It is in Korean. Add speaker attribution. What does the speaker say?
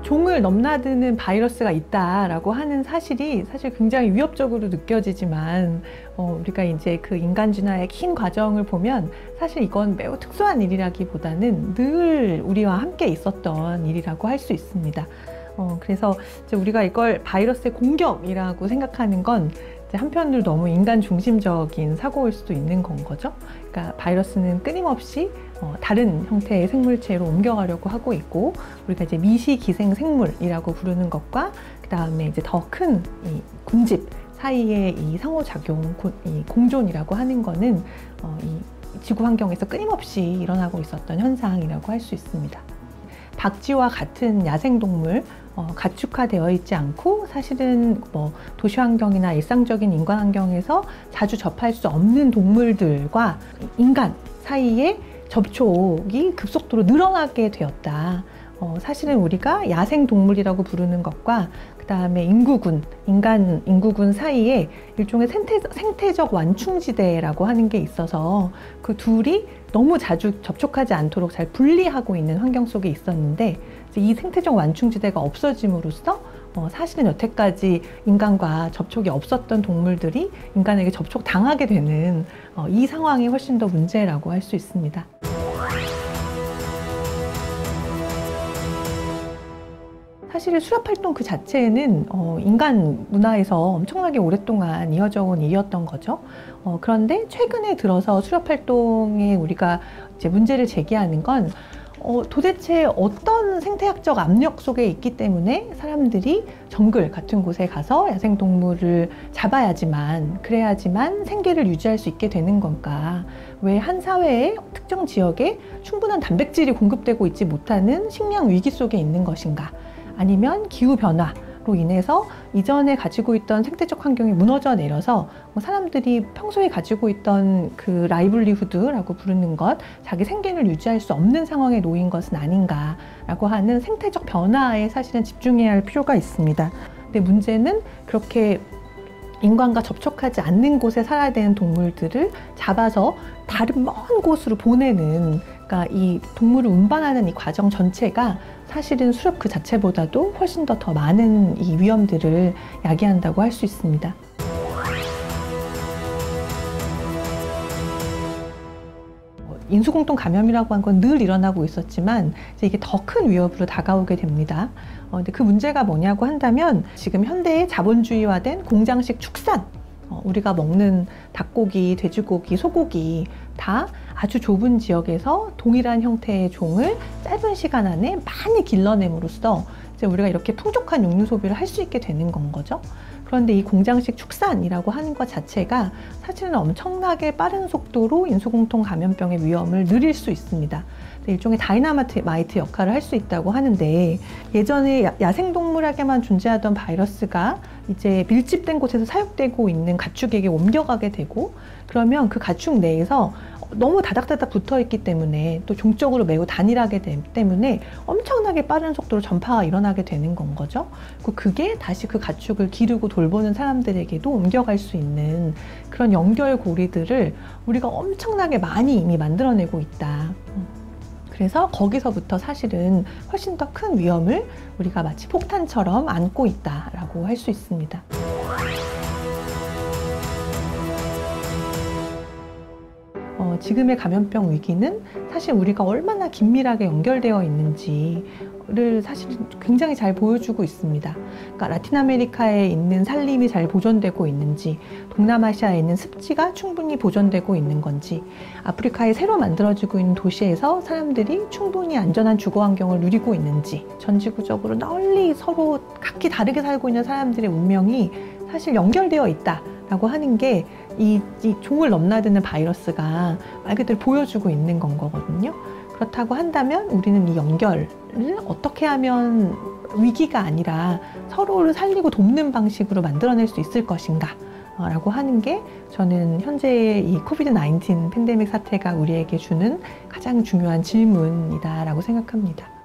Speaker 1: 종을 넘나드는 바이러스가 있다라고 하는 사실이 사실 굉장히 위협적으로 느껴지지만 우리가 이제 그 인간 진화의 긴 과정을 보면 사실 이건 매우 특수한 일이라기보다는 늘 우리와 함께 있었던 일이라고 할 수 있습니다. 그래서 이제 우리가 이걸 바이러스의 공격이라고 생각하는 건 한편으로 너무 인간 중심적인 사고일 수도 있는 건 거죠. 그러니까 바이러스는 끊임없이 다른 형태의 생물체로 옮겨가려고 하고 있고, 우리가 이제 미시기생 생물이라고 부르는 것과 그 다음에 이제 더 큰 이 군집 사이의 이 상호작용, 이 공존이라고 하는 거는 이 지구 환경에서 끊임없이 일어나고 있었던 현상이라고 할 수 있습니다. 박쥐와 같은 야생동물, 가축화되어 있지 않고 사실은 뭐 도시 환경이나 일상적인 인간 환경에서 자주 접할 수 없는 동물들과 인간 사이에 접촉이 급속도로 늘어나게 되었다. 사실은 우리가 야생동물이라고 부르는 것과 그 다음에 인간 인구군 사이에 일종의 생태적 완충지대라고 하는 게 있어서 그 둘이 너무 자주 접촉하지 않도록 잘 분리하고 있는 환경 속에 있었는데, 이 생태적 완충지대가 없어짐으로써 사실은 여태까지 인간과 접촉이 없었던 동물들이 인간에게 접촉당하게 되는 이 상황이 훨씬 더 문제라고 할 수 있습니다. 사실 수렵활동 그 자체는 인간 문화에서 엄청나게 오랫동안 이어져 온 일이었던 거죠. 그런데 최근에 들어서 수렵활동에 우리가 이제 문제를 제기하는 건 도대체 어떤 생태학적 압력 속에 있기 때문에 사람들이 정글 같은 곳에 가서 야생동물을 잡아야지만, 그래야지만 생계를 유지할 수 있게 되는 건가? 왜 한 사회의 특정 지역에 충분한 단백질이 공급되고 있지 못하는 식량 위기 속에 있는 것인가? 아니면 기후변화로 인해서 이전에 가지고 있던 생태적 환경이 무너져 내려서 사람들이 평소에 가지고 있던 그 라이블리후드라고 부르는 것, 자기 생계를 유지할 수 없는 상황에 놓인 것은 아닌가라고 하는 생태적 변화에 사실은 집중해야 할 필요가 있습니다. 근데 문제는 그렇게 인간과 접촉하지 않는 곳에 살아야 되는 동물들을 잡아서 다른 먼 곳으로 보내는, 그러니까 이 동물을 운반하는 이 과정 전체가 사실은 수렵 그 자체보다도 훨씬 더 많은 이 위험들을 야기한다고 할 수 있습니다. 인수공통 감염이라고 한 건 늘 일어나고 있었지만 이제 이게 더 큰 위협으로 다가오게 됩니다. 근데 그 문제가 뭐냐고 한다면, 지금 현대의 자본주의화된 공장식 축산, 우리가 먹는 닭고기, 돼지고기, 소고기 다 아주 좁은 지역에서 동일한 형태의 종을 짧은 시간 안에 많이 길러냄으로써 이제 우리가 이렇게 풍족한 육류 소비를 할 수 있게 되는 건 거죠. 그런데 이 공장식 축산이라고 하는 것 자체가 사실은 엄청나게 빠른 속도로 인수공통 감염병의 위험을 늘릴 수 있습니다. 일종의 다이나마이트 역할을 할 수 있다고 하는데, 예전에 야생동물에게만 존재하던 바이러스가 이제 밀집된 곳에서 사육되고 있는 가축에게 옮겨가게 되고, 그러면 그 가축 내에서 너무 다닥다닥 붙어 있기 때문에, 또 종적으로 매우 단일하게 되기 때문에 엄청나게 빠른 속도로 전파가 일어나게 되는 건 거죠. 그게 다시 그 가축을 기르고 돌보는 사람들에게도 옮겨갈 수 있는 그런 연결고리들을 우리가 엄청나게 많이 이미 만들어내고 있다. 그래서 거기서부터 사실은 훨씬 더 큰 위험을 우리가 마치 폭탄처럼 안고 있다라고 할 수 있습니다. 지금의 감염병 위기는 사실 우리가 얼마나 긴밀하게 연결되어 있는지를 사실 굉장히 잘 보여주고 있습니다. 그러니까 라틴 아메리카에 있는 산림이 잘 보존되고 있는지, 동남아시아에 있는 습지가 충분히 보존되고 있는 건지, 아프리카에 새로 만들어지고 있는 도시에서 사람들이 충분히 안전한 주거 환경을 누리고 있는지, 전지구적으로 널리 서로 각기 다르게 살고 있는 사람들의 운명이 사실 연결되어 있다라고 하는 게 이 종을 넘나드는 바이러스가 말 그대로 보여주고 있는 건 거거든요. 그렇다고 한다면 우리는 이 연결을 어떻게 하면 위기가 아니라 서로를 살리고 돕는 방식으로 만들어낼 수 있을 것인가 라고 하는 게 저는 현재의 이 코비드-19 팬데믹 사태가 우리에게 주는 가장 중요한 질문이다 라고 생각합니다.